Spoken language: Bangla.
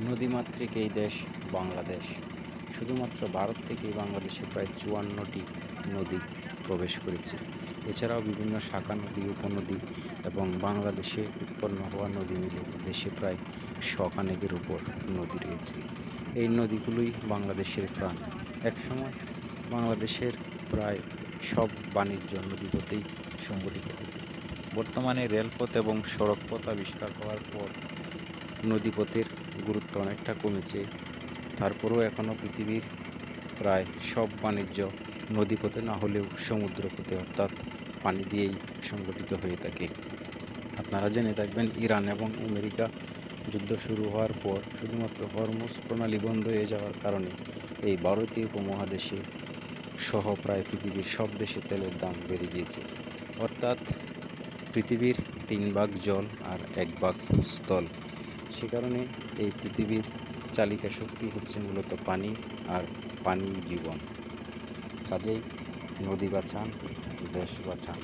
নদীমাতৃক এই দেশ বাংলাদেশ। শুধুমাত্র ভারত থেকেই বাংলাদেশে প্রায় ৫৪টি নদী প্রবেশ করেছে। এছাড়াও বিভিন্ন শাখা নদী, উপনদী এবং বাংলাদেশে উৎপন্ন হওয়া নদী মিলে দেশে প্রায় শখানেকের উপর নদী রয়েছে। এই নদীগুলোই বাংলাদেশের প্রাণ। একসময় বাংলাদেশের প্রায় সব বাণিজ্য নদীপথেই সংগঠিত হতো। বর্তমানে রেলপথ এবং সড়কপথ আবিষ্কার হওয়ার পর নদীপথের গুরুত্ব অনেকটা কমেছে। তারপরেও এখনও পৃথিবীর প্রায় সব বাণিজ্য নদীপথে না হলেও সমুদ্রপথে অর্থাৎ পানি দিয়েই সংগঠিত হয়ে থাকে। আপনারা জেনে থাকবেন, ইরান এবং আমেরিকা যুদ্ধ শুরু হওয়ার পর শুধুমাত্র হরমুজ প্রণালী বন্ধ হয়ে যাওয়ার কারণে এই ভারতীয় উপমহাদেশে সহ প্রায় পৃথিবীর সব দেশে তেলের দাম বেড়ে গিয়েছে। অর্থাৎ পৃথিবীর ৩ ভাগ জল আর ১ ভাগ স্থল। সে কারণে এই পৃথিবীর চালিকা শক্তি হচ্ছে মূলত পানি, আর পানিই জীবন। কাজেই নদী বাঁচান, দেশ বাঁচান।